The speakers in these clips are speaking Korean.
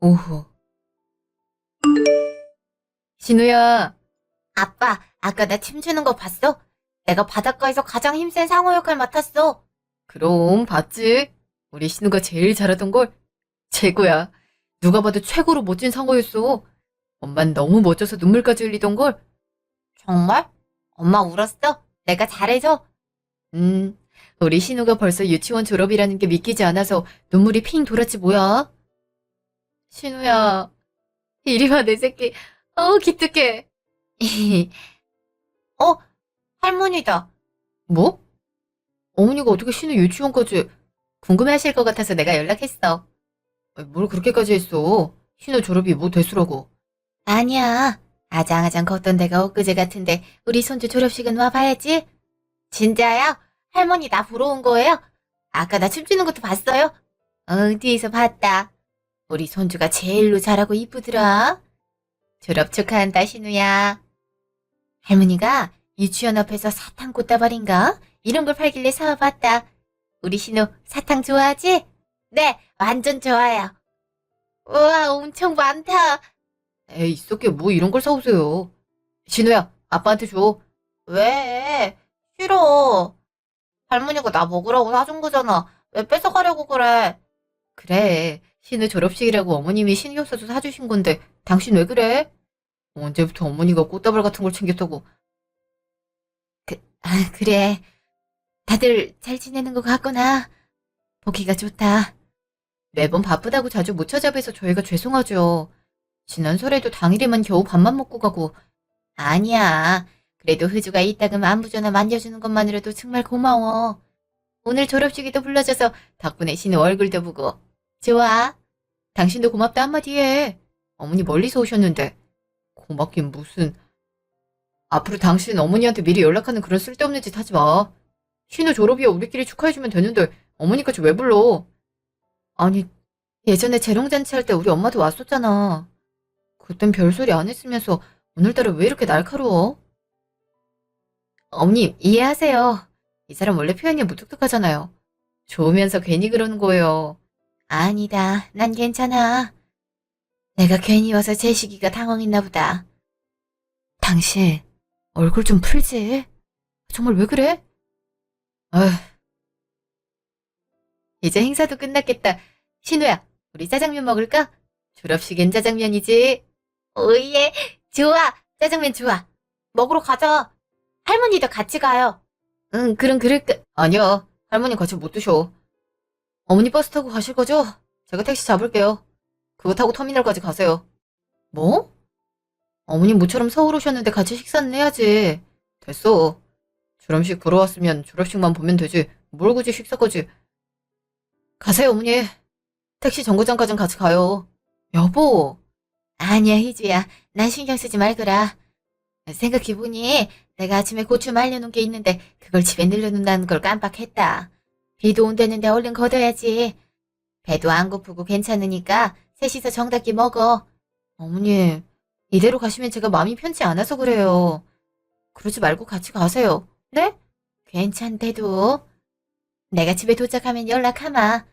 오후. 진우야. 아빠, 아까 나 춤추는 거 봤어? 내가 바닷가에서 가장 힘센 상어 역할 맡았어. 그럼 봤지? 우리 신우가 제일 잘하던 걸. 최고야. 누가 봐도 최고로 멋진 상어였어. 엄만 너무 멋져서 눈물까지 흘리던 걸. 정말? 엄마 울었어? 내가 잘해서? 음, 우리 신우가 벌써 유치원 졸업이라는 게 믿기지 않아서 눈물이 핑 돌았지 뭐야. 신우야, 이리 와 내 새끼. 기특해. 어, 할머니다. 뭐? 어머니가 어떻게 신우 유치원까지. 궁금해하실 것 같아서 내가 연락했어. 뭘 그렇게까지 했어? 신우 졸업이 뭐 대수라고. 아니야. 아장아장 걷던 데가 엊그제 같은데 우리 손주 졸업식은 와봐야지. 진짜야? 할머니 나 보러 온 거예요? 아까 나 춤추는 것도 봤어요? 뒤에서 봤다. 우리 손주가 제일로 잘하고 이쁘더라. 졸업 축하한다, 신우야. 할머니가 유치원 앞에서 사탕 꽃다발인가? 이런 걸 팔길래 사와봤다. 우리 신우 사탕 좋아하지? 네, 완전 좋아요. 우와, 엄청 많다. 에이, 썩게 뭐 이런 걸 사오세요. 신우야, 아빠한테 줘. 왜? 싫어. 할머니가 나 먹으라고 사준 거잖아. 왜 뺏어가려고 그래? 그래, 신우 졸업식이라고 어머님이 신경 써서 사주신 건데 당신 왜 그래? 언제부터 어머니가 꽃다발 같은 걸 챙겼다고. 그래. 다들 잘 지내는 것 같구나. 보기가 좋다. 매번 바쁘다고 자주 못 찾아뵈서 저희가 죄송하죠. 지난 설에도 당일에만 겨우 밥만 먹고 가고. 아니야. 그래도 흐주가 이따금 안부 전화 만져주는 것만으로도 정말 고마워. 오늘 졸업식에도 불러줘서 덕분에 신우 얼굴도 보고. 좋아. 당신도 고맙다 한마디 해. 어머니 멀리서 오셨는데. 고맙긴 무슨. 앞으로 당신 어머니한테 미리 연락하는 그런 쓸데없는 짓 하지 마. 신우 졸업이야 우리끼리 축하해주면 되는데 어머니까지 왜 불러? 아니, 예전에 재롱잔치 할 때 우리 엄마도 왔었잖아. 그땐 별소리 안 했으면서 오늘따라 왜 이렇게 날카로워? 어머님, 이해하세요. 이 사람 원래 표현이 무뚝뚝하잖아요. 좋으면서 괜히 그러는 거예요. 아니다. 난 괜찮아. 내가 괜히 와서 제식이가 당황했나 보다. 당신, 얼굴 좀 풀지. 정말 왜 그래? 아휴, 이제 행사도 끝났겠다. 신우야, 우리 짜장면 먹을까? 졸업식엔 짜장면이지. 오예, 좋아. 짜장면 좋아. 먹으러 가자. 할머니도 같이 가요. 응, 그럼 그럴까? 아니요, 할머니 같이 못 드셔. 어머니 버스 타고 가실 거죠? 제가 택시 잡을게요. 그거 타고 터미널까지 가세요. 뭐? 어머님 모처럼 서울 오셨는데 같이 식사는 해야지. 됐어. 졸업식 보러 왔으면 졸업식만 보면 되지. 뭘 굳이 식사까지. 가세요, 어머니. 택시 정거장까진 같이 가요. 여보. 아니야, 희주야. 난 신경 쓰지 말거라. 생각해보니 내가 아침에 고추 말려놓은 게 있는데 그걸 집에 늘려놓는다는 걸 깜빡했다. 비도 온다는데 얼른 걷어야지. 배도 안 고프고 괜찮으니까 셋이서 정답게 먹어. 어머니, 이대로 가시면 제가 마음이 편치 않아서 그래요. 그러지 말고 같이 가세요. 네? 괜찮대도. 내가 집에 도착하면 연락하마.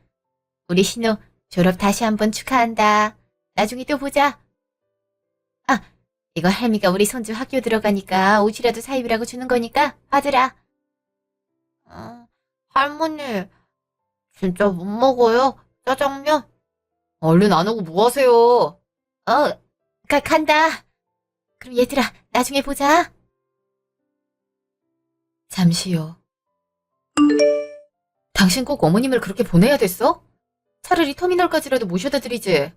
우리 신우 졸업 다시 한번 축하한다. 나중에 또 보자. 아, 이거 할미가 우리 손주 학교 들어가니까 옷이라도 사입으라고 주는 거니까 받으라. 할머니, 진짜 못 먹어요? 짜장면? 얼른 안 오고 뭐 하세요? 간다. 그럼 얘들아, 나중에 보자. 잠시요. 당신 꼭 어머님을 그렇게 보내야 됐어? 차라리 터미널까지라도 모셔다 드리지.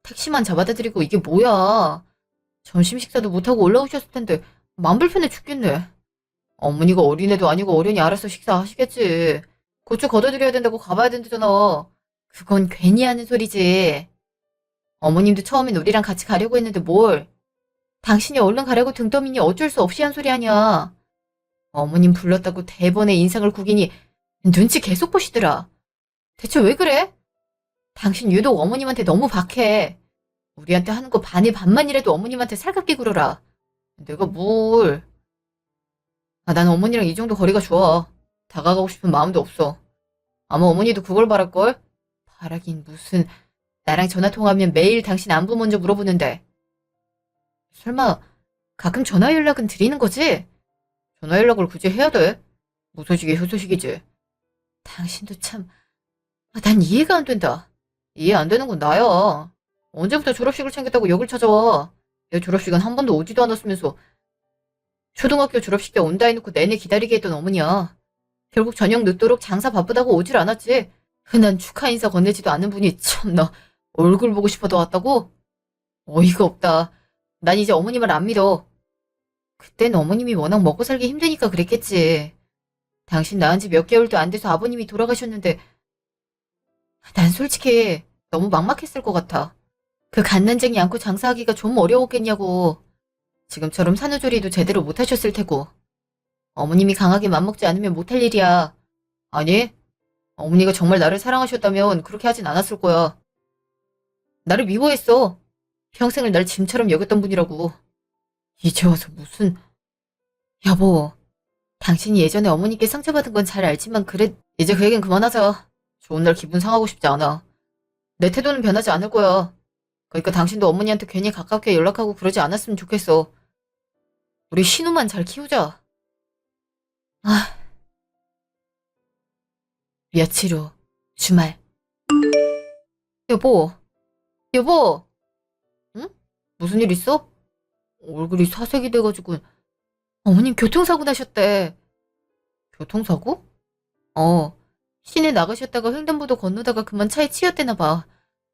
택시만 잡아다 드리고 이게 뭐야. 점심 식사도 못하고 올라오셨을 텐데 맘 불편해 죽겠네. 어머니가 어린애도 아니고 어련히 알아서 식사하시겠지. 고추 걷어드려야 된다고 가봐야 된다잖아. 그건 괜히 하는 소리지. 어머님도 처음엔 우리랑 같이 가려고 했는데 뭘. 당신이 얼른 가려고 등 떠미니 어쩔 수 없이 한 소리 아니야. 어머님 불렀다고 대번에 인상을 구기니 눈치 계속 보시더라. 대체 왜 그래? 당신 유독 어머님한테 너무 박해. 우리한테 하는 거 반의 반만이라도 어머님한테 살갑게 굴어라. 내가 뭘. 난 어머니랑 이 정도 거리가 좋아. 다가가고 싶은 마음도 없어. 아마 어머니도 그걸 바랄걸? 바라긴 무슨. 나랑 전화 통화하면 매일 당신 안부 먼저 물어보는데. 설마 가끔 전화 연락은 드리는 거지? 전화 연락을 굳이 해야 돼? 무소식이 효소식이지. 당신도 참, 난 이해가 안 된다. 이해 안 되는 건 나야. 언제부터 졸업식을 챙겼다고 여길 찾아와. 내 졸업식은 한 번도 오지도 않았으면서 초등학교 졸업식 때 온다 해놓고 내내 기다리게 했던 어머니야. 결국 저녁 늦도록 장사 바쁘다고 오질 않았지. 흔한 축하 인사 건네지도 않은 분이 참나 얼굴 보고 싶어도 왔다고? 어이가 없다. 난 이제 어머니 말 안 믿어. 그땐 어머님이 워낙 먹고 살기 힘드니까 그랬겠지. 당신 낳은 지 몇 개월도 안 돼서 아버님이 돌아가셨는데 난 솔직히 너무 막막했을 것 같아. 그 갓난쟁이 않고 장사하기가 좀 어려웠겠냐고. 지금처럼 산후조리도 제대로 못하셨을 테고. 어머님이 강하게 맘먹지 않으면 못할 일이야. 아니, 어머니가 정말 나를 사랑하셨다면 그렇게 하진 않았을 거야. 나를 미워했어. 평생을 날 짐처럼 여겼던 분이라고. 이제 와서 무슨... 여보, 당신이 예전에 어머니께 상처받은 건 잘 알지만 그래, 이제 그 얘기는 그만하자. 좋은 날 기분 상하고 싶지 않아. 내 태도는 변하지 않을 거야. 그러니까 당신도 어머니한테 괜히 가깝게 연락하고 그러지 않았으면 좋겠어. 우리 신우만 잘 키우자. 아, 며칠 후 주말. 여보, 여보. 응? 무슨 일 있어? 얼굴이 사색이 돼가지고. 어머님 교통사고 나셨대. 교통사고? 시내 나가셨다가 횡단보도 건너다가 그만 차에 치였대나 봐.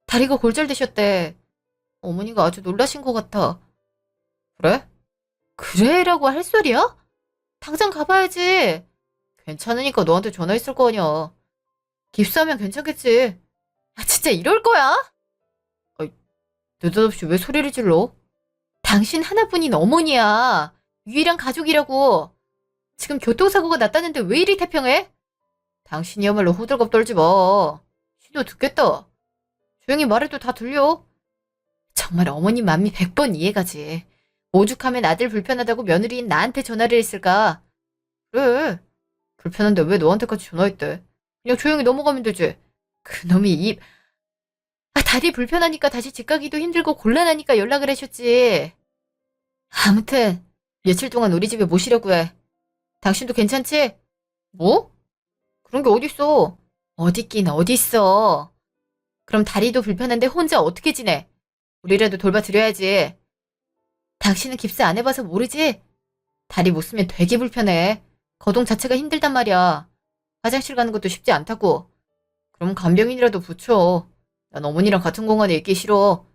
다리가 골절되셨대. 어머니가 아주 놀라신 것 같아. 그래? 그래라고 할 소리야? 당장 가봐야지. 괜찮으니까 너한테 전화했을 거 아니야. 깁스하면 괜찮겠지. 아, 진짜 이럴 거야? 아이, 느닷없이 왜 소리를 질러? 당신 하나뿐인 어머니야. 유일한 가족이라고. 지금 교통사고가 났다는데 왜 이리 태평해? 당신이야말로 호들갑 떨지 마. 신호 듣겠다. 조용히 말해도 다 들려. 정말 어머님 마음이 100번 이해가지. 오죽하면 아들 불편하다고 며느리인 나한테 전화를 했을까? 그래. 불편한데 왜 너한테까지 전화했대? 그냥 조용히 넘어가면 되지. 그놈이 입... 다리 불편하니까 다시 집 가기도 힘들고 곤란하니까 연락을 하셨지. 아무튼 며칠 동안 우리 집에 모시려고 해. 당신도 괜찮지? 뭐? 그런 게 어딨어. 어딨긴 어딨어. 그럼 다리도 불편한데 혼자 어떻게 지내? 우리라도 돌봐드려야지. 당신은 깁스 안 해봐서 모르지? 다리 못 쓰면 되게 불편해. 거동 자체가 힘들단 말이야. 화장실 가는 것도 쉽지 않다고. 그럼 간병인이라도 붙여. 난 어머니랑 같은 공간에 있기 싫어.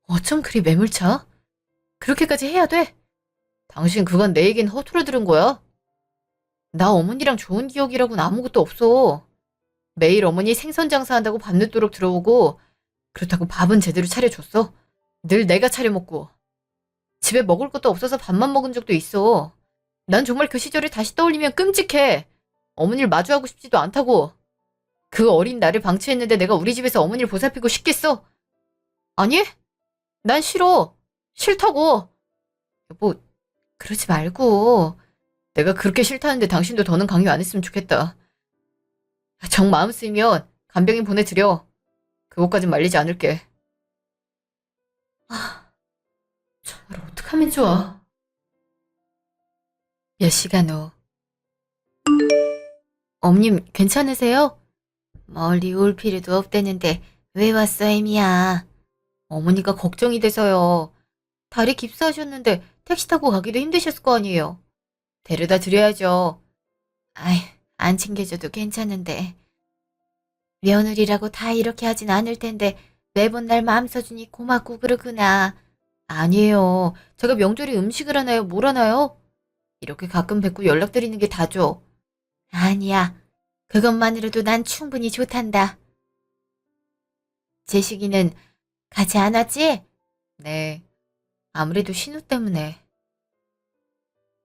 어쩜 그리 매몰차? 그렇게까지 해야 돼? 당신 그간 내 얘긴 허투루 들은 거야? 나 어머니랑 좋은 기억이라고는 아무것도 없어. 매일 어머니 생선 장사한다고 밤늦도록 들어오고 그렇다고 밥은 제대로 차려줬어. 늘 내가 차려 먹고. 집에 먹을 것도 없어서 밥만 먹은 적도 있어. 난 정말 그 시절을 다시 떠올리면 끔찍해. 어머니를 마주하고 싶지도 않다고. 그 어린 나를 방치했는데 내가 우리 집에서 어머니를 보살피고 싶겠어? 아니? 난 싫어. 싫다고. 여보, 그러지 말고. 내가 그렇게 싫다는데 당신도 더는 강요 안 했으면 좋겠다. 정 마음 쓰이면 간병인 보내드려. 그것까진 말리지 않을게. 정말 어떡하면 좋아. 몇 시간 후. 어머님 괜찮으세요? 멀리 올 필요도 없대는데 왜 왔어, 애미야? 어머니가 걱정이 돼서요. 다리 깁스하셨는데 택시 타고 가기도 힘드셨을 거 아니에요. 데려다 드려야죠. 아이, 안 챙겨줘도 괜찮은데. 며느리라고 다 이렇게 하진 않을 텐데 매번 날 마음 써주니 고맙고 그러구나. 아니에요. 제가 명절에 음식을 하나요? 뭘 하나요? 이렇게 가끔 뵙고 연락드리는 게 다죠. 아니야. 그것만으로도 난 충분히 좋단다. 제식이는 가지 않았지? 네. 아무래도 신우 때문에.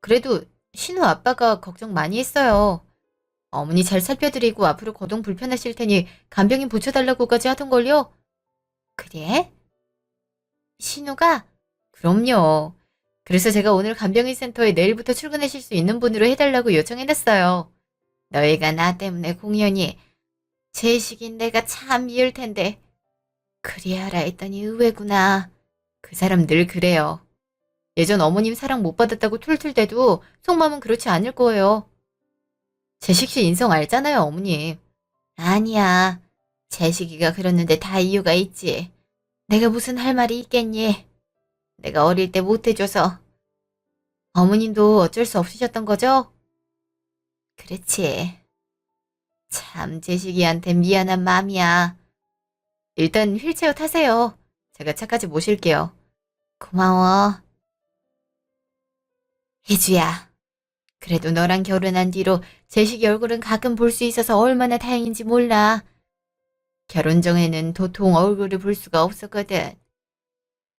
그래도 신우 아빠가 걱정 많이 했어요. 어머니 잘 살펴드리고 앞으로 거동 불편하실 테니 간병인 붙여달라고까지 하던걸요? 그래? 신우가? 그럼요. 그래서 제가 오늘 간병인 센터에 내일부터 출근하실 수 있는 분으로 해달라고 요청해놨어요. 너희가 나 때문에 공연히 제식인 내가 참 미울 텐데 그리하라 했더니 의외구나. 그 사람 늘 그래요. 예전 어머님 사랑 못 받았다고 툴툴대도 속마음은 그렇지 않을 거예요. 제식 씨 인성 알잖아요, 어머님. 아니야. 재식이가 그러는데 다 이유가 있지. 내가 무슨 할 말이 있겠니? 내가 어릴 때 못해줘서. 어머님도 어쩔 수 없으셨던 거죠? 그렇지. 참 재식이한테 미안한 마음이야. 일단 휠체어 타세요. 제가 차까지 모실게요. 고마워. 희주야. 그래도 너랑 결혼한 뒤로 재식이 얼굴은 가끔 볼 수 있어서 얼마나 다행인지 몰라. 결혼 전에는 도통 얼굴을 볼 수가 없었거든.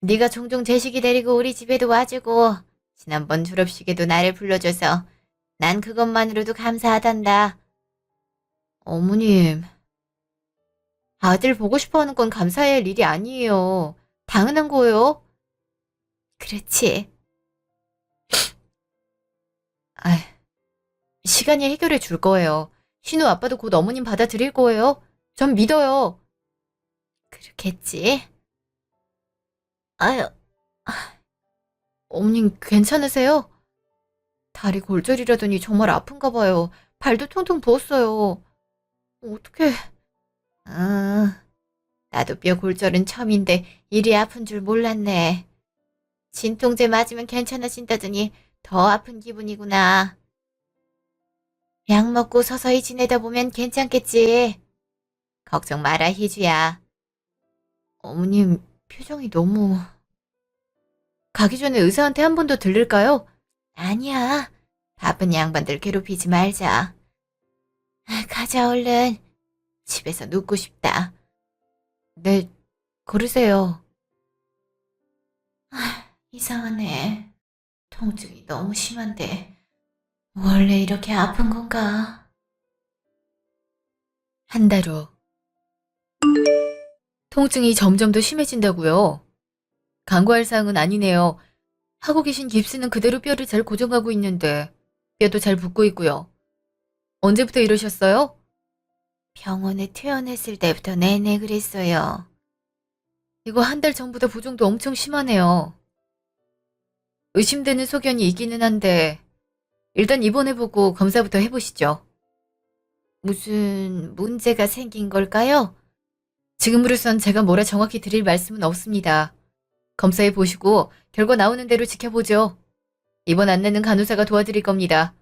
네가 종종 재식이 데리고 우리 집에도 와주고 지난번 졸업식에도 나를 불러줘서 난 그것만으로도 감사하단다. 어머님, 아들 보고 싶어 하는 건 감사해야 할 일이 아니에요. 당연한 거예요. 그렇지. 아, 시간이 해결해 줄 거예요. 신우 아빠도 곧 어머님 받아들일 거예요. 전 믿어요. 그렇겠지. 아유, 어머님 괜찮으세요? 다리 골절이라더니 정말 아픈가 봐요. 발도 통통 부었어요. 어떡해. 나도 뼈 골절은 처음인데 이리 아픈 줄 몰랐네. 진통제 맞으면 괜찮아진다더니 더 아픈 기분이구나. 약 먹고 서서히 지내다 보면 괜찮겠지. 걱정 마라, 희주야. 어머님 표정이 너무... 가기 전에 의사한테 한 번 더 들를까요? 아니야. 바쁜 양반들 괴롭히지 말자. 가자, 얼른. 집에서 눕고 싶다. 네, 그러세요. 이상하네. 통증이 너무 심한데 원래 이렇게 아픈 건가? 한 달 후. 통증이 점점 더 심해진다고요. 간과할 사항은 아니네요. 하고 계신 깁스는 그대로 뼈를 잘 고정하고 있는데 뼈도 잘 붙고 있고요. 언제부터 이러셨어요? 병원에 퇴원했을 때부터 내내 그랬어요. 이거 한 달 전보다 부종도 엄청 심하네요. 의심되는 소견이 있기는 한데 일단 입원해보고 검사부터 해보시죠. 무슨 문제가 생긴 걸까요? 지금으로선 제가 뭐라 정확히 드릴 말씀은 없습니다. 검사해보시고 결과 나오는 대로 지켜보죠. 입원 안내는 간호사가 도와드릴 겁니다.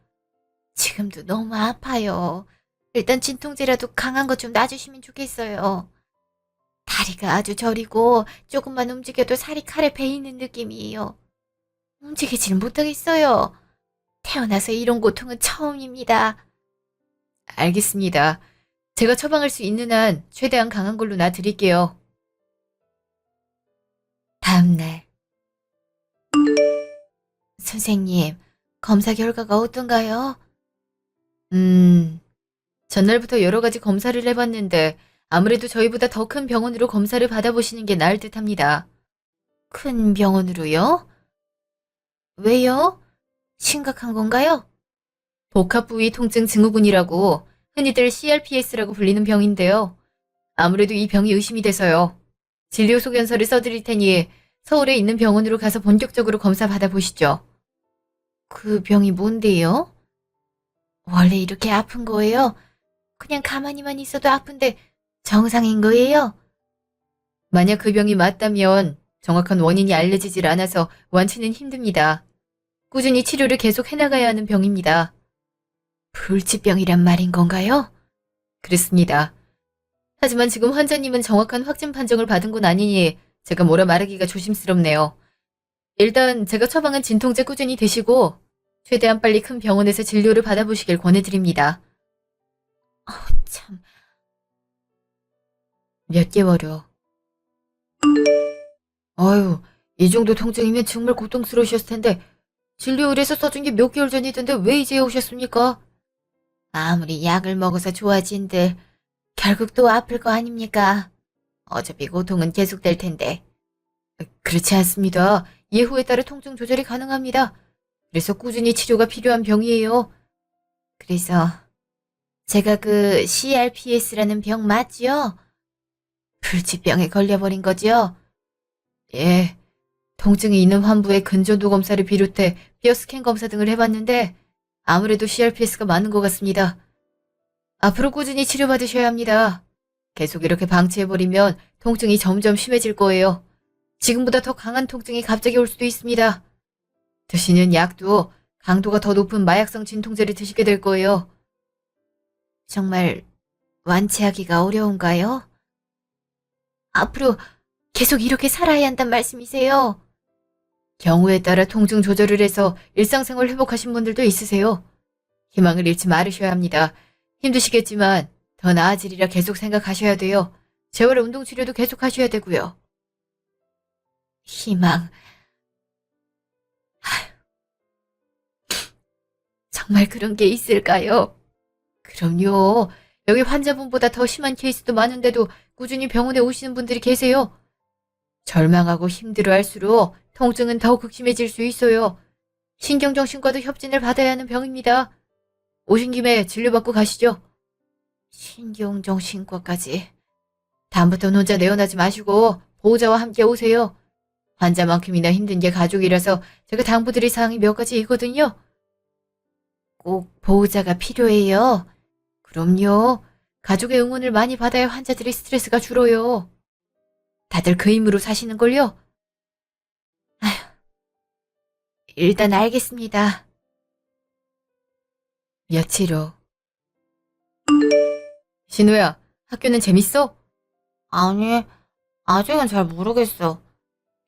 지금도 너무 아파요. 일단 진통제라도 강한 것 좀 놔주시면 좋겠어요. 다리가 아주 저리고 조금만 움직여도 살이 칼에 베이는 느낌이에요. 움직이질 못하겠어요. 태어나서 이런 고통은 처음입니다. 알겠습니다. 제가 처방할 수 있는 한 최대한 강한 걸로 놔드릴게요. 다음날. 선생님, 검사 결과가 어떤가요? 전날부터 여러 가지 검사를 해봤는데 아무래도 저희보다 더 큰 병원으로 검사를 받아보시는 게 나을 듯 합니다. 큰 병원으로요? 왜요? 심각한 건가요? 복합부위 통증 증후군이라고 흔히들 CRPS라고 불리는 병인데요. 아무래도 이 병이 의심이 돼서요. 진료 소견서를 써드릴 테니 서울에 있는 병원으로 가서 본격적으로 검사 받아보시죠. 그 병이 뭔데요? 원래 이렇게 아픈 거예요? 그냥 가만히만 있어도 아픈데 정상인 거예요? 만약 그 병이 맞다면 정확한 원인이 알려지질 않아서 완치는 힘듭니다. 꾸준히 치료를 계속 해나가야 하는 병입니다. 불치병이란 말인 건가요? 그렇습니다. 하지만 지금 환자님은 정확한 확진 판정을 받은 건 아니니 제가 뭐라 말하기가 조심스럽네요. 일단 제가 처방한 진통제 꾸준히 드시고 최대한 빨리 큰 병원에서 진료를 받아보시길 권해드립니다. 참, 몇 개월 후. 아유, 이 정도 통증이면 정말 고통스러우셨을 텐데 진료의뢰서 써준 게 몇 개월 전이던데 왜 이제 오셨습니까? 아무리 약을 먹어서 좋아진들 결국 또 아플 거 아닙니까? 어차피 고통은 계속될 텐데. 그렇지 않습니다. 예후에 따라 통증 조절이 가능합니다. 그래서 꾸준히 치료가 필요한 병이에요. 그래서 제가 그 CRPS라는 병 맞죠? 불치병에 걸려버린 거죠? 예. 통증이 있는 환부의 근전도 검사를 비롯해 뼈 스캔 검사 등을 해봤는데 아무래도 CRPS가 맞는 것 같습니다. 앞으로 꾸준히 치료받으셔야 합니다. 계속 이렇게 방치해버리면 통증이 점점 심해질 거예요. 지금보다 더 강한 통증이 갑자기 올 수도 있습니다. 드시는 약도 강도가 더 높은 마약성 진통제를 드시게 될 거예요. 정말 완치하기가 어려운가요? 앞으로 계속 이렇게 살아야 한단 말씀이세요? 경우에 따라 통증 조절을 해서 일상생활 회복하신 분들도 있으세요. 희망을 잃지 말으셔야 합니다. 힘드시겠지만 더 나아지리라 계속 생각하셔야 돼요. 재활 운동 치료도 계속 하셔야 되고요. 희망. 정말 그런 게 있을까요? 그럼요. 여기 환자분보다 더 심한 케이스도 많은데도 꾸준히 병원에 오시는 분들이 계세요. 절망하고 힘들어할수록 통증은 더 극심해질 수 있어요. 신경정신과도 협진을 받아야 하는 병입니다. 오신 김에 진료받고 가시죠. 신경정신과까지. 다음부터는 혼자 내원하지 마시고 보호자와 함께 오세요. 환자만큼이나 힘든 게 가족이라서 제가 당부드릴 사항이 몇 가지 있거든요. 꼭 보호자가 필요해요. 그럼요. 가족의 응원을 많이 받아야 환자들의 스트레스가 줄어요. 다들 그 힘으로 사시는걸요? 일단 알겠습니다. 며칠 후. 신우야, 학교는 재밌어? 아니, 아직은 잘 모르겠어.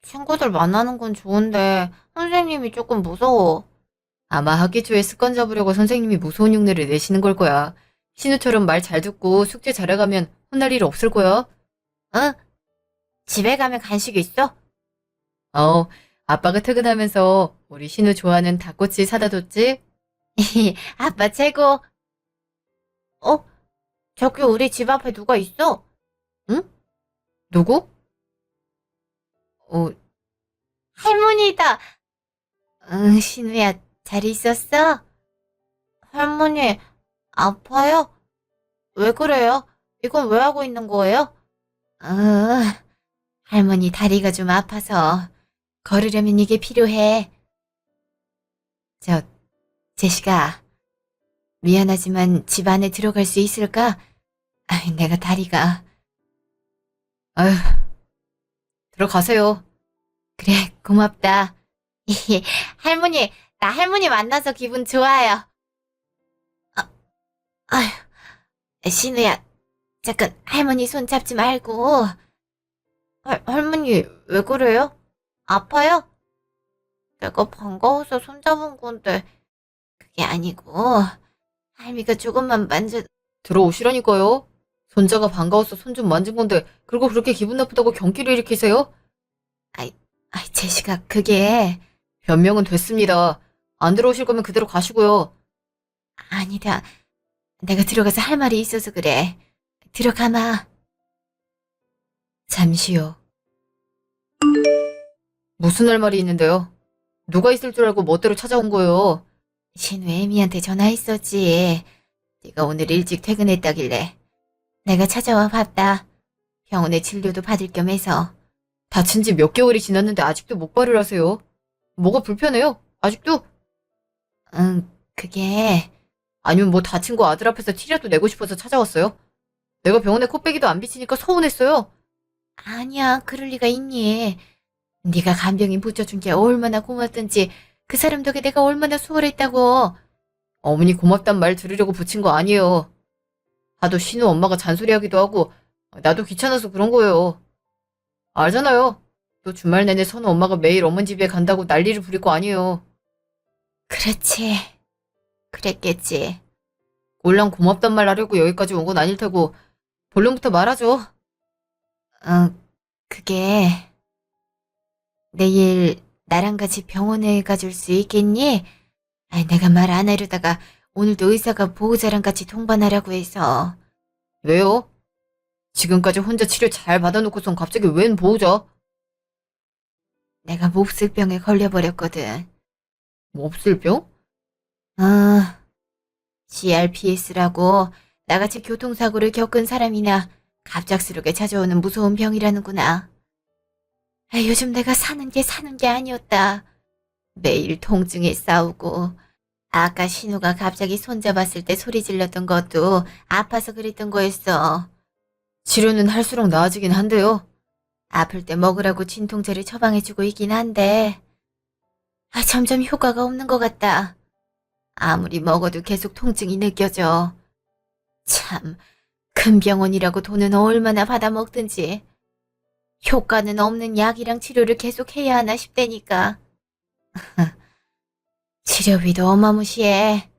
친구들 만나는 건 좋은데 선생님이 조금 무서워. 아마 학기 초에 습관 잡으려고 선생님이 무서운 흉내를 내시는 걸 거야. 신우처럼 말 잘 듣고 숙제 잘해가면 혼날 일 없을 거야. 응? 집에 가면 간식 있어? 아빠가 퇴근하면서 우리 신우 좋아하는 닭꼬치 사다 줬지? 아빠 최고. 저기 우리 집 앞에 누가 있어? 누구? 할머니다. 응, 신우야, 잘 있었어? 할머니, 아파요? 왜 그래요? 이건 왜 하고 있는 거예요? 할머니 다리가 좀 아파서 걸으려면 이게 필요해. 제시가, 미안하지만 집 안에 들어갈 수 있을까? 내가 다리가. 아휴, 들어가세요. 그래, 고맙다. 할머니, 나 할머니 만나서 기분 좋아요. 아휴, 신우야, 잠깐 할머니 손 잡지 말고. 할머니, 왜 그래요? 아파요? 내가 반가워서 손 잡은 건데, 그게 아니고, 할미가 조금만 들어오시라니까요. 손자가 반가워서 손 좀 만진 건데 그리고 그렇게 기분 나쁘다고 경기를 일으키세요? 제시가 그게, 변명은 됐습니다. 안 들어오실 거면 그대로 가시고요. 아니다. 내가 들어가서 할 말이 있어서 그래. 들어가마. 잠시요. 무슨 할 말이 있는데요? 누가 있을 줄 알고 멋대로 찾아온 거예요. 신우 애미한테 전화했었지. 네가 오늘 일찍 퇴근했다길래. 내가 찾아와 봤다. 병원에 진료도 받을 겸 해서. 다친 지 몇 개월이 지났는데 아직도 목발을 하세요. 뭐가 불편해요? 아직도? 응, 그게, 아니면 뭐 다친 거 아들 앞에서 티라도 내고 싶어서 찾아왔어요? 내가 병원에 코빼기도 안 비치니까 서운했어요. 아니야, 그럴 리가 있니. 네가 간병인 붙여준 게 얼마나 고맙던지 그 사람 덕에 내가 얼마나 수월했다고. 어머니 고맙단 말 들으려고 붙인 거 아니에요. 하도 신우 엄마가 잔소리하기도 하고 나도 귀찮아서 그런 거예요. 알잖아요. 또 주말 내내 선우 엄마가 매일 어머니 집에 간다고 난리를 부릴 거 아니에요. 그렇지. 그랬겠지. 몰랑 고맙단 말 하려고 여기까지 온 건 아닐 테고 본론부터 말하죠. 그게 내일 나랑 같이 병원에 가줄 수 있겠니? 내가 말 안 하려다가 오늘도 의사가 보호자랑 같이 동반하라고 해서. 왜요? 지금까지 혼자 치료 잘 받아놓고선 갑자기 웬 보호자? 내가 몹쓸병에 걸려버렸거든. 몹쓸병? CRPS라고 나같이 교통사고를 겪은 사람이나 갑작스럽게 찾아오는 무서운 병이라는구나. 요즘 내가 사는 게 아니었다. 매일 통증에 싸우고, 아까 신우가 갑자기 손잡았을 때 소리 질렀던 것도 아파서 그랬던 거였어. 치료는 할수록 나아지긴 한데요. 아플 때 먹으라고 진통제를 처방해주고 있긴 한데, 점점 효과가 없는 것 같다. 아무리 먹어도 계속 통증이 느껴져. 참, 큰 병원이라고 돈은 얼마나 받아먹든지. 효과는 없는 약이랑 치료를 계속 해야 하나 싶다니까. 치료비도 어마무시해.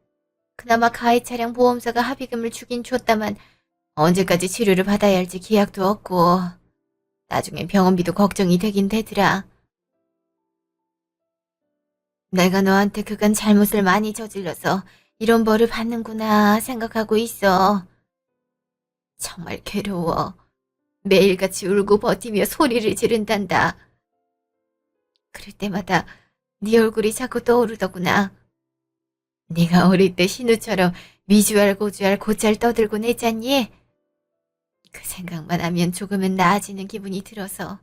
그나마 가해 차량 보험사가 합의금을 주긴 줬다만 언제까지 치료를 받아야 할지 기약도 없고 나중엔 병원비도 걱정이 되긴 되더라. 내가 너한테 그간 잘못을 많이 저질러서 이런 벌을 받는구나 생각하고 있어. 정말 괴로워. 매일같이 울고 버티며 소리를 지른단다. 그럴 때마다 네 얼굴이 자꾸 떠오르더구나. 네가 어릴 때 신우처럼 미주알 고주알 곧잘 떠들곤 했잖니? 그 생각만 하면 조금은 나아지는 기분이 들어서.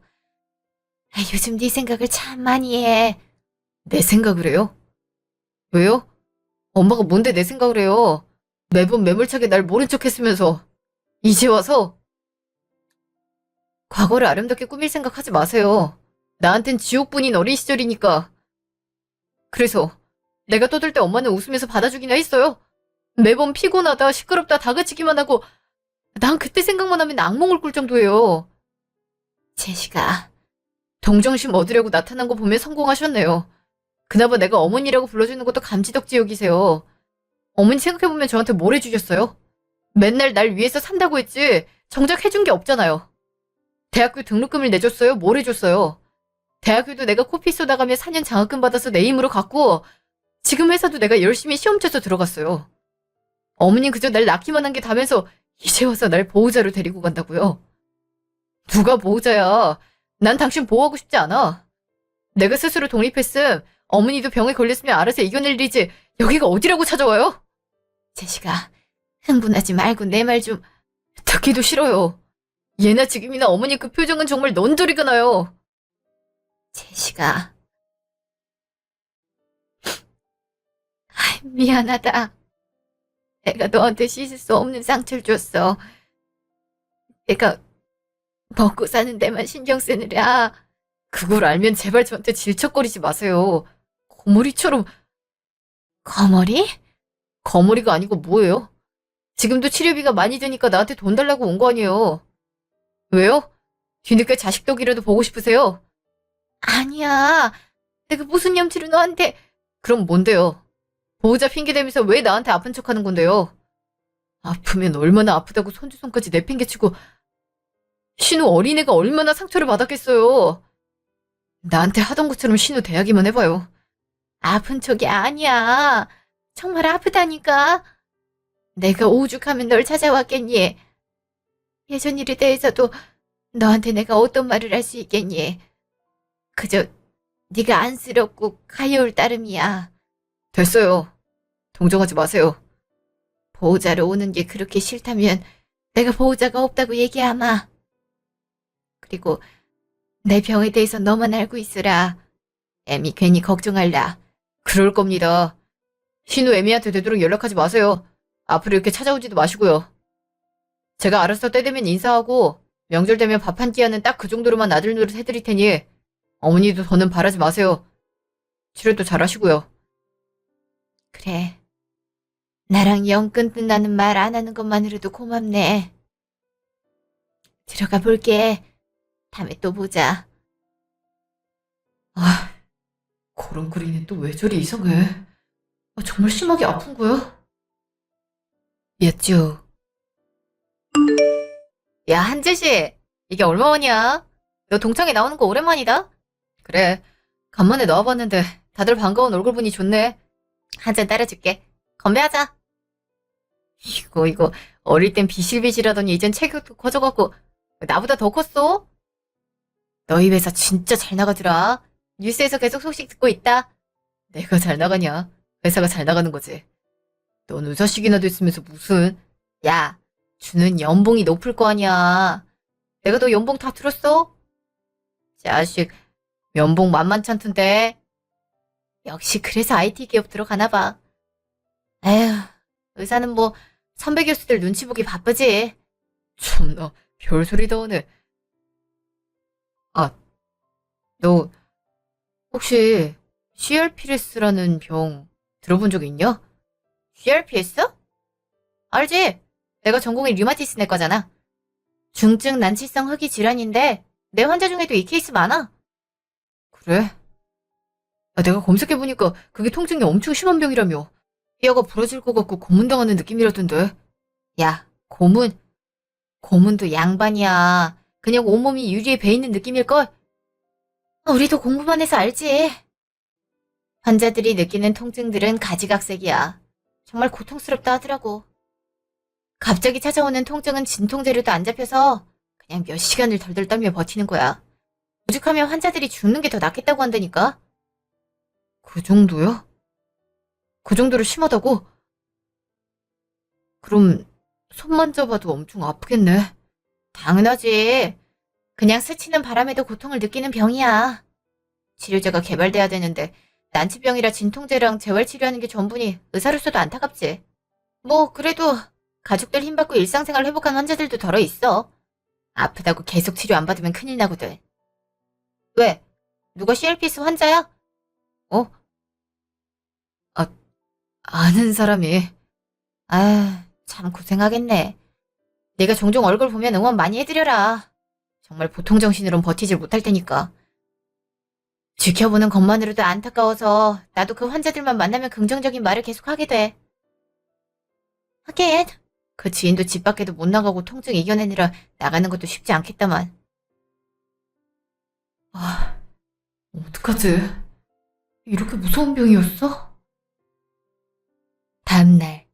요즘 네 생각을 참 많이 해. 내 생각을 해요? 왜요? 엄마가 뭔데 내 생각을 해요? 매번 매몰차게 날 모른 척 했으면서. 이제 와서? 과거를 아름답게 꾸밀 생각하지 마세요. 나한텐 지옥뿐인 어린 시절이니까. 그래서 내가 떠들 때 엄마는 웃으면서 받아주기나 했어요. 매번 피곤하다, 시끄럽다, 다그치기만 하고 난 그때 생각만 하면 악몽을 꿀 정도예요. 제시가 동정심 얻으려고 나타난 거 보면 성공하셨네요. 그나마 내가 어머니라고 불러주는 것도 감지덕지 여기세요. 어머니 생각해보면 저한테 뭘 해주셨어요? 맨날 날 위해서 산다고 했지 정작 해준 게 없잖아요. 대학교 등록금을 내줬어요? 뭘 해줬어요? 대학교도 내가 코피 쏟아가며 4년 장학금 받아서 내 힘으로 갔고 지금 회사도 내가 열심히 시험 쳐서 들어갔어요. 어머님 그저 날 낳기만 한 게 다면서 이제 와서 날 보호자로 데리고 간다고요. 누가 보호자야? 난 당신 보호하고 싶지 않아. 내가 스스로 독립했음 어머니도 병에 걸렸으면 알아서 이겨낼 일이지 여기가 어디라고 찾아와요? 제시가 흥분하지 말고 내 말 좀. 듣기도 싫어요. 예나 지금이나 어머니 그 표정은 정말 넌더리가 나요. 제시가 미안하다. 내가 너한테 씻을 수 없는 상처를 줬어. 내가 먹고 사는 데만 신경 쓰느라. 그걸 알면 제발 저한테 질척거리지 마세요. 거머리처럼. 거머리? 거머리가 아니고 뭐예요? 지금도 치료비가 많이 드니까 나한테 돈 달라고 온 거 아니에요. 왜요? 뒤늦게 자식 덕이라도 보고 싶으세요? 아니야. 내가 무슨 염치로 너한테. 그럼 뭔데요? 보호자 핑계대면서 왜 나한테 아픈 척하는 건데요? 아프면 얼마나 아프다고 손주손까지 내팽개치고 신우 어린애가 얼마나 상처를 받았겠어요. 나한테 하던 것처럼 신우 대하기만 해봐요. 아픈 척이 아니야. 정말 아프다니까. 내가 오죽하면 널 찾아왔겠니? 예전 일에 대해서도 너한테 내가 어떤 말을 할 수 있겠니? 그저 네가 안쓰럽고 가여울 따름이야. 됐어요. 동정하지 마세요. 보호자로 오는 게 그렇게 싫다면 내가 보호자가 없다고 얘기하마. 그리고 내 병에 대해서 너만 알고 있으라. 애미 괜히 걱정할라. 그럴 겁니다. 신우 애미한테 되도록 연락하지 마세요. 앞으로 이렇게 찾아오지도 마시고요. 제가 알아서 때 되면 인사하고 명절 되면 밥 한 끼 하는 딱 그 정도로만 아들 노릇 해드릴 테니 어머니도 더는 바라지 마세요. 치료도 잘하시고요. 그래. 나랑 영 끈끈나는 말 안 하는 것만으로도 고맙네. 들어가 볼게. 다음에 또 보자. 아, 고름거리는 또 왜 저리 이상해? 정말 심하게 아픈 거야? 몇 주. 야, 한재씨. 이게 얼마만이야? 너 동창회 나오는 거 오랜만이다? 그래. 간만에 나와봤는데 다들 반가운 얼굴 보니 좋네. 한 잔 따라줄게. 건배하자. 이거 어릴 땐 비실비실하더니 이젠 체격도 커져갖고 나보다 더 컸어? 너희 회사 진짜 잘 나가더라. 뉴스에서 계속 소식 듣고 있다. 내가 잘 나가냐? 회사가 잘 나가는 거지. 넌 의사식이나 됐으면서 무슨. 야, 주는 연봉이 높을 거 아니야. 내가 너 연봉 다 들었어? 자식, 연봉 만만찮던데. 역시 그래서 IT 기업 들어가나 봐. 에휴, 의사는 뭐 선배 교수들 눈치 보기 바쁘지. 참나, 별소리다 오네. 아, 너 혹시 CRPS라는 병 들어본 적 있냐? CRPS? 알지? 내가 전공이 류마티스 내과잖아. 중증 난치성 허기 질환인데 내 환자 중에도 이 케이스 많아. 그래? 야, 내가 검색해보니까 그게 통증이 엄청 심한 병이라며. 뼈가 부러질 것 같고 고문당하는 느낌이라던데. 야, 고문? 고문도 양반이야. 그냥 온몸이 유리에 베이는 느낌일걸? 우리도 공부만 해서 알지. 환자들이 느끼는 통증들은 가지각색이야. 정말 고통스럽다 하더라고. 갑자기 찾아오는 통증은 진통제로도 안 잡혀서 그냥 몇 시간을 덜덜 떨며 버티는 거야. 오죽하면 환자들이 죽는 게 더 낫겠다고 한다니까? 그 정도야? 그 정도로 심하다고? 그럼 손만 잡아도 엄청 아프겠네. 당연하지. 그냥 스치는 바람에도 고통을 느끼는 병이야. 치료제가 개발돼야 되는데 난치병이라 진통제랑 재활치료하는 게 전부니 의사로서도 안타깝지. 뭐 그래도 가족들 힘받고 일상생활 회복한 환자들도 덜어 있어. 아프다고 계속 치료 안 받으면 큰일 나거든. 왜? 누가 CRPS 환자야? 어? 아, 아는 사람이. 아, 참 고생하겠네. 내가 종종 얼굴 보면 응원 많이 해드려라. 정말 보통 정신으론 버티질 못할 테니까. 지켜보는 것만으로도 안타까워서 나도 그 환자들만 만나면 긍정적인 말을 계속하게 돼. 하긴 그 지인도 집 밖에도 못 나가고 통증 이겨내느라 나가는 것도 쉽지 않겠다만. 아, 어떡하지? 이렇게 무서운 병이었어? 다음날.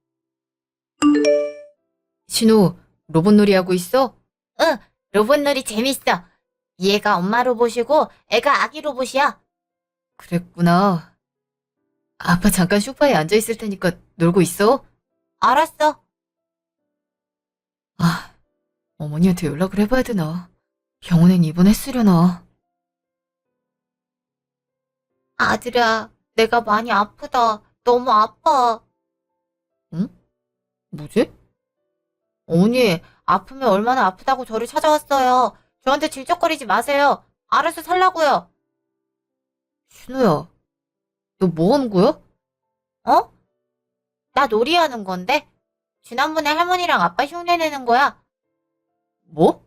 신우, 로봇놀이 하고 있어? 응, 로봇놀이 재밌어. 얘가 엄마 로봇이고 애가 아기 로봇이야. 그랬구나. 아빠 잠깐 소파에 앉아있을 테니까 놀고 있어? 알았어. 아, 어머니한테 연락을 해봐야 되나? 병원엔 입원했으려나? 아들아, 내가 많이 아프다. 너무 아파. 응? 뭐지? 어머니, 아프면 얼마나 아프다고 저를 찾아왔어요. 저한테 질척거리지 마세요. 알아서 살라고요. 신우야, 너 뭐 하는 거야? 어? 나 놀이하는 건데? 지난번에 할머니랑 아빠 흉내 내는 거야. 뭐?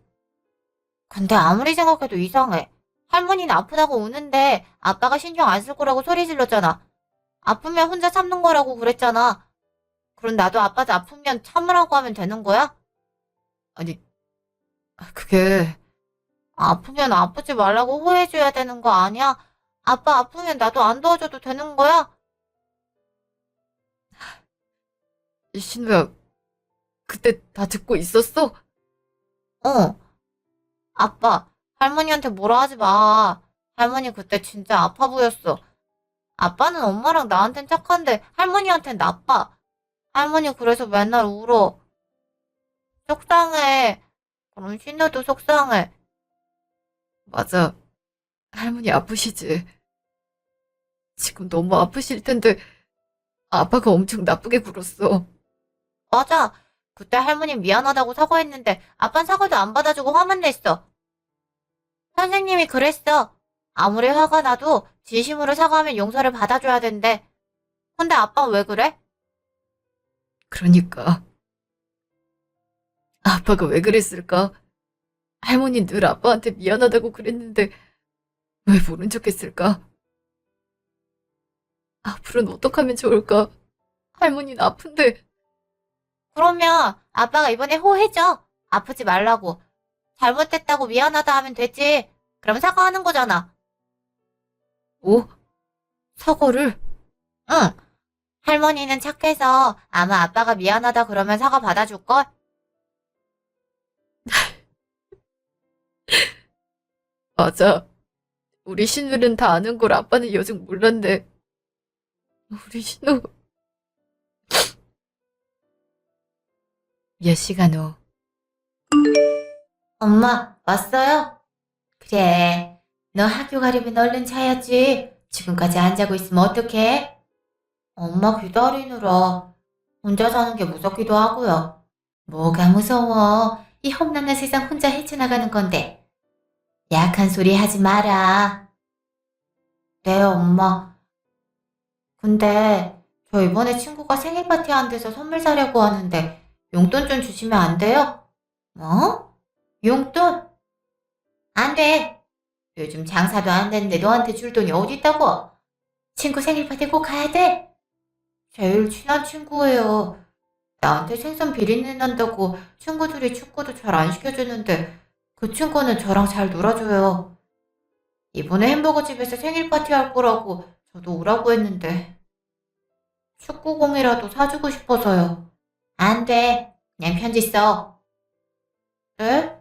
근데 아무리 생각해도 이상해. 할머니는 아프다고 우는데 아빠가 신경 안 쓸 거라고 소리 질렀잖아. 아프면 혼자 참는 거라고 그랬잖아. 그럼 나도 아빠도 아프면 참으라고 하면 되는 거야? 아니, 그게, 아프면 아프지 말라고 호해줘야 되는 거 아니야? 아빠 아프면 나도 안 도와줘도 되는 거야? 신우야, 그때 다 듣고 있었어? 어. 아빠, 할머니한테 뭐라 하지 마. 할머니 그때 진짜 아파 보였어. 아빠는 엄마랑 나한텐 착한데 할머니한텐 나빠. 할머니 그래서 맨날 울어. 속상해. 그럼 신우도 속상해. 맞아. 할머니 아프시지. 지금 너무 아프실 텐데, 아빠가 엄청 나쁘게 굴었어. 맞아. 그때 할머니 미안하다고 사과했는데 아빤 사과도 안 받아주고 화만 냈어. 선생님이 그랬어. 아무리 화가 나도 진심으로 사과하면 용서를 받아줘야 된대. 근데 아빠 왜 그래? 그러니까. 아빠가 왜 그랬을까? 할머니 늘 아빠한테 미안하다고 그랬는데, 왜 모른 척 했을까? 앞으로는 어떡하면 좋을까? 할머니는 아픈데. 그러면 아빠가 이번에 호해줘. 아프지 말라고. 잘못했다고 미안하다 하면 되지. 그럼 사과하는 거잖아. 뭐? 사과를? 응. 할머니는 착해서 아마 아빠가 미안하다 그러면 사과 받아줄걸? 맞아. 우리 신우는 다 아는 걸 아빠는 여직 몰랐네. 우리 신우. 몇 시간 후. 엄마, 왔어요? 그래. 너 학교 가려면 얼른 자야지. 지금까지 안 자고 있으면 어떡해? 엄마 기다리느라 혼자 자는 게 무섭기도 하고요. 뭐가 무서워. 이 험난한 세상 혼자 헤쳐나가는 건데. 약한 소리 하지 마라. 네, 엄마. 근데 저 이번에 친구가 생일 파티 한대서 선물 사려고 하는데 용돈 좀 주시면 안 돼요? 뭐? 용돈? 안 돼. 요즘 장사도 안 되는데 너한테 줄 돈이 어디 있다고? 친구 생일 파티 꼭 가야 돼? 제일 친한 친구예요. 나한테 생선 비린내 난다고 친구들이 축구도 잘 안 시켜주는데 그 친구는 저랑 잘 놀아줘요. 이번에 햄버거 집에서 생일 파티 할 거라고 저도 오라고 했는데 축구공이라도 사주고 싶어서요. 안 돼. 그냥 편지 써. 네?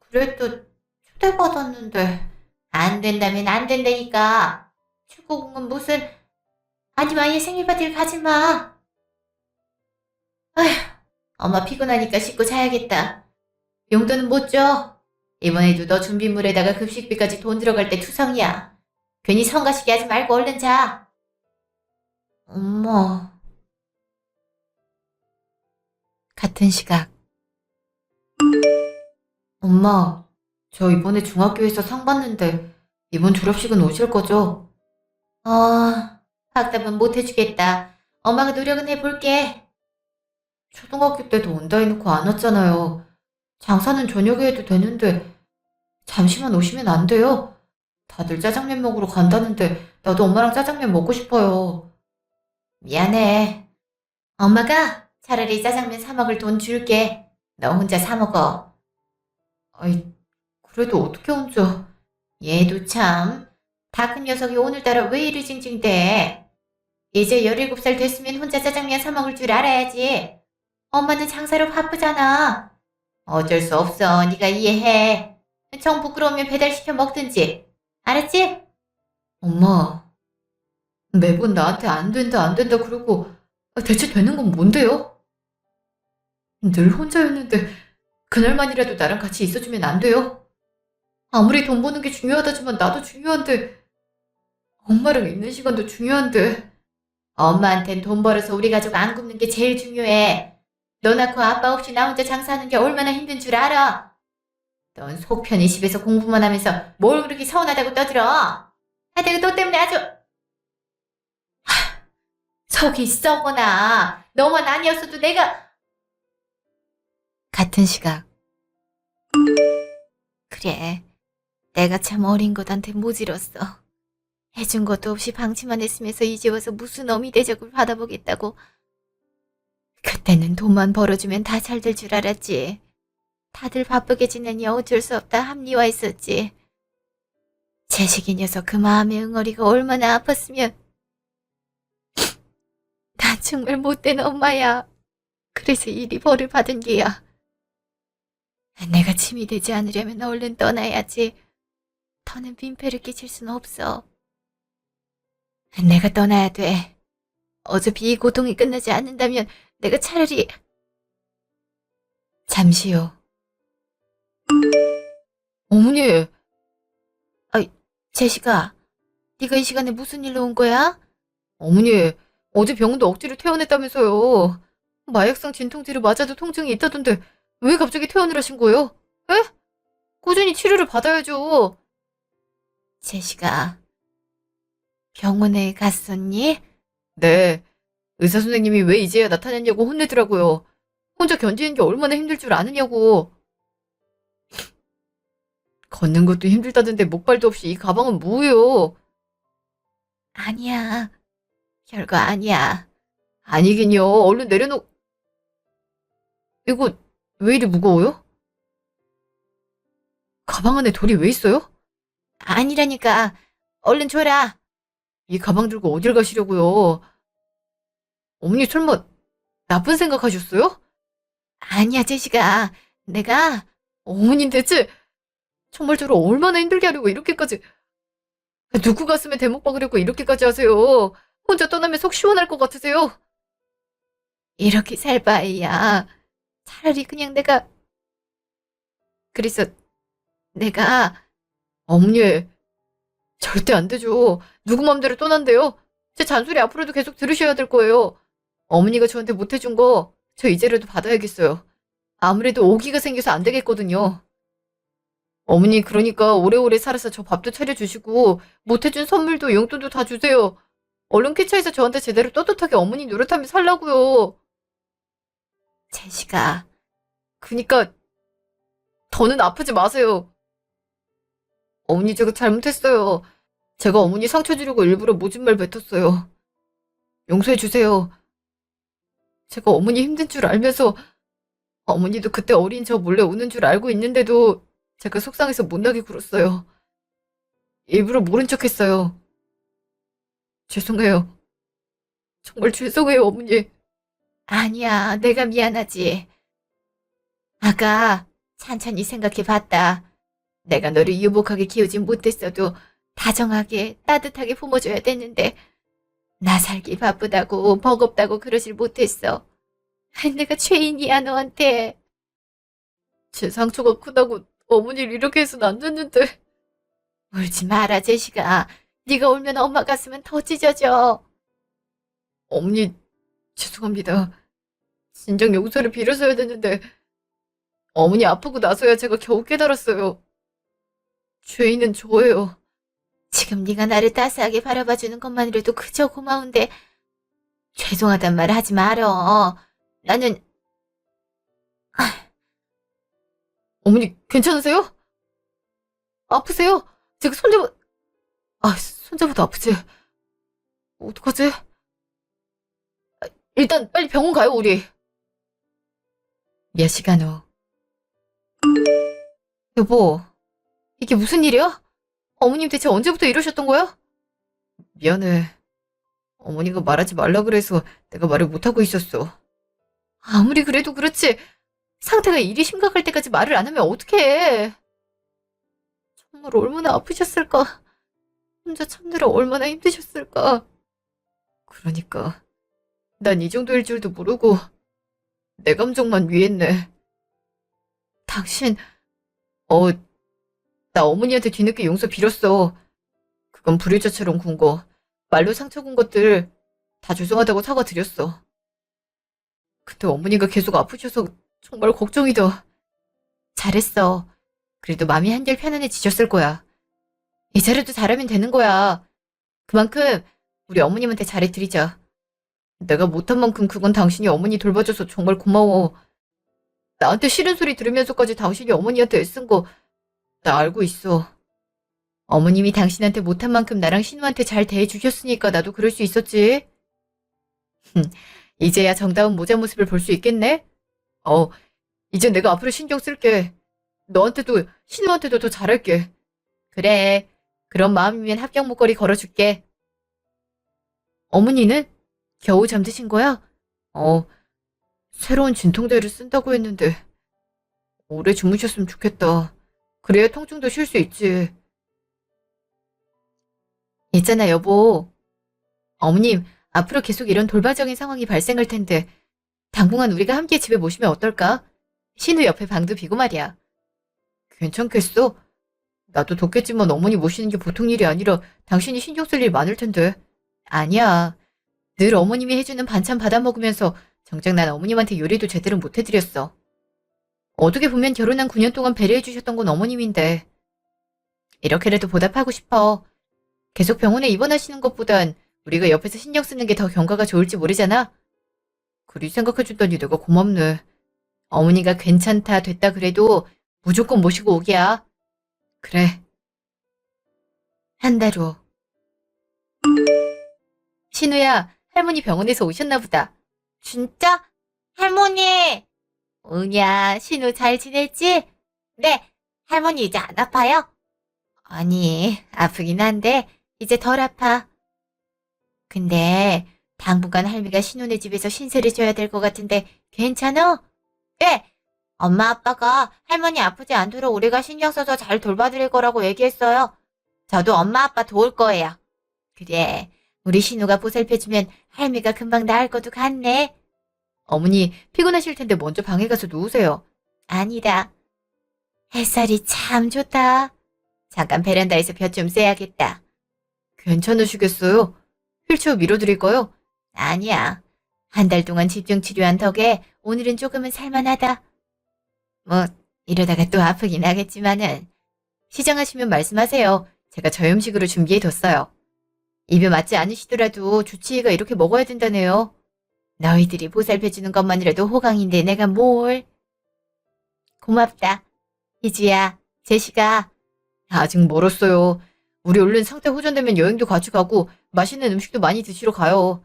그래도 초대받았는데. 안 된다면 안 된다니까. 축구공은 무슨. 하지마, 얘 생일 파티를 가지 마. 아휴, 엄마 피곤하니까 씻고 자야겠다. 용돈은 못 줘. 이번에도 너 준비물에다가 급식비까지 돈 들어갈 때 투성이야. 괜히 성가시게 하지 말고 얼른 자. 엄마. 같은 시각. 엄마, 저 이번에 중학교에서 상 받는데 이번 졸업식은 오실 거죠? 학답은 못 해주겠다. 엄마가 노력은 해볼게. 초등학교 때도 온다 해놓고 안 왔잖아요. 장사는 저녁에 해도 되는데 잠시만 오시면 안 돼요? 다들 짜장면 먹으러 간다는데 나도 엄마랑 짜장면 먹고 싶어요. 미안해. 엄마가 차라리 짜장면 사 먹을 돈 줄게. 너 혼자 사 먹어. 아이, 그래도 어떻게 혼자. 얘도 참. 다 큰 녀석이 오늘따라 왜 이리 징징대. 이제 17살 됐으면 혼자 짜장면 사 먹을 줄 알아야지. 엄마는 장사로 바쁘잖아. 어쩔 수 없어. 네가 이해해. 정 부끄러우면 배달시켜 먹든지. 알았지? 엄마, 매번 나한테 안 된다, 안 된다 그러고 대체 되는 건 뭔데요? 늘 혼자였는데 그날만이라도 나랑 같이 있어주면 안 돼요? 아무리 돈 버는 게 중요하다지만 나도 중요한데 엄마랑 있는 시간도 중요한데 엄마한텐 돈 벌어서 우리 가족 안 굶는 게 제일 중요해. 너 낳고 아빠 없이 나 혼자 장사하는 게 얼마나 힘든 줄 알아? 넌 속 편히 집에서 공부만 하면서 뭘 그렇게 서운하다고 떠들어? 내가 너 때문에 아주 속이 썩어나. 너만 아니었어도 내가. 같은 시각. 그래, 내가 참 어린 것한테 모질었어. 해준 것도 없이 방치만 했으면서 이제 와서 무슨 어미 대접을 받아보겠다고. 그때는 돈만 벌어주면 다 잘 될 줄 알았지. 다들 바쁘게 지내니 어쩔 수 없다 합리화했었지. 재식이 녀석 그 마음의 응어리가 얼마나 아팠으면. 난 정말 못된 엄마야. 그래서 이리 벌을 받은 게야. 내가 짐이 되지 않으려면 얼른 떠나야지. 더는 민폐를 끼칠 순 없어. 내가 떠나야 돼. 어차피 이 고통이 끝나지 않는다면 내가 차라리. 잠시 후. 어머니, 재식아, 네가 이 시간에 무슨 일로 온 거야? 어머니, 어제 병원도 억지로 퇴원했다면서요. 마약성 진통제를 맞아도 통증이 있다던데 왜 갑자기 퇴원을 하신 거예요? 에? 꾸준히 치료를 받아야죠. 재식아, 병원에 갔었니? 네, 의사 선생님이 왜 이제야 나타났냐고 혼내더라고요. 혼자 견디는 게 얼마나 힘들 줄 아느냐고. 걷는 것도 힘들다던데 목발도 없이 이 가방은 뭐예요? 아니야. 별거 아니야. 아니긴요. 얼른 내려놓... 이거 왜 이리 무거워요? 가방 안에 돌이 왜 있어요? 아니라니까. 얼른 줘라. 이 가방 들고 어딜 가시려고요? 어머니 설마 나쁜 생각하셨어요? 아니야, 재식아. 내가. 어머니 대체 정말 저를 얼마나 힘들게 하려고 이렇게까지 누구 가슴에 대목 박으려고 이렇게까지 하세요? 혼자 떠나면 속 시원할 것 같으세요? 이렇게 살 바에야. 차라리 그냥 내가. 그래서 내가 어머니 절대 안 되죠. 누구 맘대로 떠난대요. 제 잔소리 앞으로도 계속 들으셔야 될 거예요. 어머니가 저한테 못해준 거 저 이제라도 받아야겠어요. 아무래도 오기가 생겨서 안 되겠거든요. 어머니 그러니까 오래오래 살아서 저 밥도 차려주시고 못해준 선물도 용돈도 다 주세요. 얼른 쾌차해서 저한테 제대로 떳떳하게 어머니 노릇하며 살라고요. 제시가, 그니까 더는 아프지 마세요. 어머니 제가 잘못했어요. 제가 어머니 상처 주려고 일부러 모진 말 뱉었어요. 용서해 주세요. 제가 어머니 힘든 줄 알면서 어머니도 그때 어린 저 몰래 우는 줄 알고 있는데도 제가 속상해서 못나게 굴었어요. 일부러 모른 척 했어요. 죄송해요. 정말 죄송해요, 어머니. 아니야, 내가 미안하지. 아가, 천천히 생각해 봤다. 내가 너를 유복하게 키우진 못했어도 다정하게, 따뜻하게 품어줘야 되는데, 나 살기 바쁘다고, 버겁다고 그러질 못했어. 내가 죄인이야, 너한테. 제 상처가 크다고 어머니를 이렇게 해서는 안 됐는데. 울지 마라, 제시가. 네가 울면 엄마 가슴은 더 찢어져. 어머니, 죄송합니다. 진정 용서를 빌었어야 됐는데, 어머니 아프고 나서야 제가 겨우 깨달았어요. 죄인은 저예요. 지금 네가 나를 따스하게 바라봐주는 것만으로도 그저 고마운데 죄송하단 말 하지 말어. 나는 어머니, 괜찮으세요? 아프세요? 제가 손자보다 아프지? 어떡하지? 일단 빨리 병원 가요, 우리. 몇 시간 후. 여보, 이게 무슨 일이야? 어머님 대체 언제부터 이러셨던 거야? 미안해. 어머니가 말하지 말라 그래서 내가 말을 못하고 있었어. 아무리 그래도 그렇지. 상태가 이리 심각할 때까지 말을 안 하면 어떡해. 정말 얼마나 아프셨을까. 혼자 참느라 얼마나 힘드셨을까. 그러니까 난 이 정도일 줄도 모르고 내 감정만 위했네. 당신, 나 어머니한테 뒤늦게 용서 빌었어. 그건 불효자처럼 군 거, 말로 상처 준 것들 다 죄송하다고 사과드렸어. 근데 어머니가 계속 아프셔서 정말 걱정이다. 잘했어. 그래도 마음이 한결 편안해지셨을 거야. 이제라도 잘하면 되는 거야. 그만큼 우리 어머님한테 잘해드리자. 내가 못한 만큼 그건 당신이 어머니 돌봐줘서 정말 고마워. 나한테 싫은 소리 들으면서까지 당신이 어머니한테 애쓴 거 나 알고 있어. 어머님이 당신한테 못한 만큼 나랑 신우한테 잘 대해주셨으니까 나도 그럴 수 있었지. 이제야 정다운 모자 모습을 볼 수 있겠네? 이제 내가 앞으로 신경 쓸게. 너한테도 신우한테도 더 잘할게. 그래. 그런 마음이면 합격 목걸이 걸어줄게. 어머니는? 겨우 잠드신 거야? 새로운 진통제를 쓴다고 했는데 오래 주무셨으면 좋겠다. 그래야 통증도 쉴 수 있지. 있잖아, 여보. 어머님, 앞으로 계속 이런 돌발적인 상황이 발생할 텐데 당분간 우리가 함께 집에 모시면 어떨까? 신우 옆에 방도 비고 말이야. 괜찮겠어? 나도 덥겠지만 어머니 모시는 게 보통 일이 아니라 당신이 신경 쓸 일 많을 텐데. 아니야. 늘 어머님이 해주는 반찬 받아 먹으면서 정작 난 어머님한테 요리도 제대로 못 해드렸어. 어떻게 보면 결혼한 9년 동안 배려해주셨던 건 어머님인데 이렇게라도 보답하고 싶어. 계속 병원에 입원하시는 것보단 우리가 옆에서 신경 쓰는 게 더 경과가 좋을지 모르잖아. 그리 생각해준다니 내가 고맙네. 어머니가 괜찮다 됐다 그래도 무조건 모시고 오기야. 그래. 한 달 후. 신우야, 할머니 병원에서 오셨나 보다. 진짜? 할머니! 오냐, 신우 잘 지냈지? 네, 할머니 이제 안 아파요? 아니, 아프긴 한데 이제 덜 아파. 근데 당분간 할미가 신우네 집에서 신세를 져야 될 것 같은데 괜찮아? 네, 엄마 아빠가 할머니 아프지 않도록 우리가 신경 써서 잘 돌봐드릴 거라고 얘기했어요. 저도 엄마 아빠 도울 거예요. 그래, 우리 신우가 보살펴주면 할미가 금방 나을 것도 같네. 어머니 피곤하실 텐데 먼저 방에 가서 누우세요. 아니다. 햇살이 참 좋다. 잠깐 베란다에서 볕 좀 쐬야겠다. 괜찮으시겠어요? 휠체어 밀어드릴까요? 아니야. 한 달 동안 집중 치료한 덕에 오늘은 조금은 살만하다. 뭐 이러다가 또 아프긴 하겠지만은. 시장하시면 말씀하세요. 제가 저염식으로 준비해뒀어요. 입에 맞지 않으시더라도 주치의가 이렇게 먹어야 된다네요. 너희들이 보살펴주는 것만이라도 호강인데 내가 뭘. 고맙다. 희주야, 제시가. 아직 멀었어요. 우리 얼른 상태 호전되면 여행도 같이 가고 맛있는 음식도 많이 드시러 가요.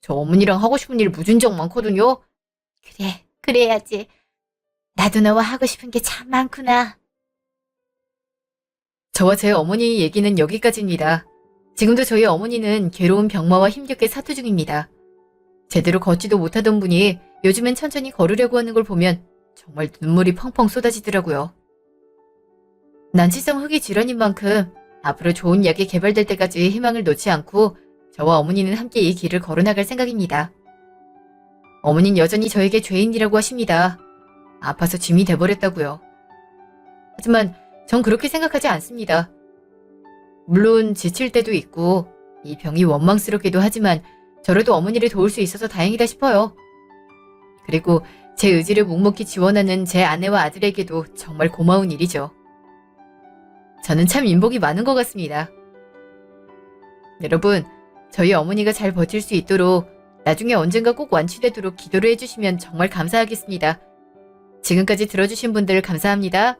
저 어머니랑 하고 싶은 일 무진장 많거든요. 그래, 그래야지. 나도 너와 하고 싶은 게 참 많구나. 저와 제 어머니 얘기는 여기까지입니다. 지금도 저희 어머니는 괴로운 병마와 힘겹게 사투 중입니다. 제대로 걷지도 못하던 분이 요즘엔 천천히 걸으려고 하는 걸 보면 정말 눈물이 펑펑 쏟아지더라고요. 난치성 흑이 질환인 만큼 앞으로 좋은 약이 개발될 때까지 희망을 놓지 않고 저와 어머니는 함께 이 길을 걸어나갈 생각입니다. 어머니는 여전히 저에게 죄인이라고 하십니다. 아파서 짐이 돼버렸다고요. 하지만 전 그렇게 생각하지 않습니다. 물론 지칠 때도 있고 이 병이 원망스럽기도 하지만 저라도 어머니를 도울 수 있어서 다행이다 싶어요. 그리고 제 의지를 묵묵히 지원하는 제 아내와 아들에게도 정말 고마운 일이죠. 저는 참 인복이 많은 것 같습니다. 여러분, 저희 어머니가 잘 버틸 수 있도록 나중에 언젠가 꼭 완치되도록 기도를 해주시면 정말 감사하겠습니다. 지금까지 들어주신 분들 감사합니다.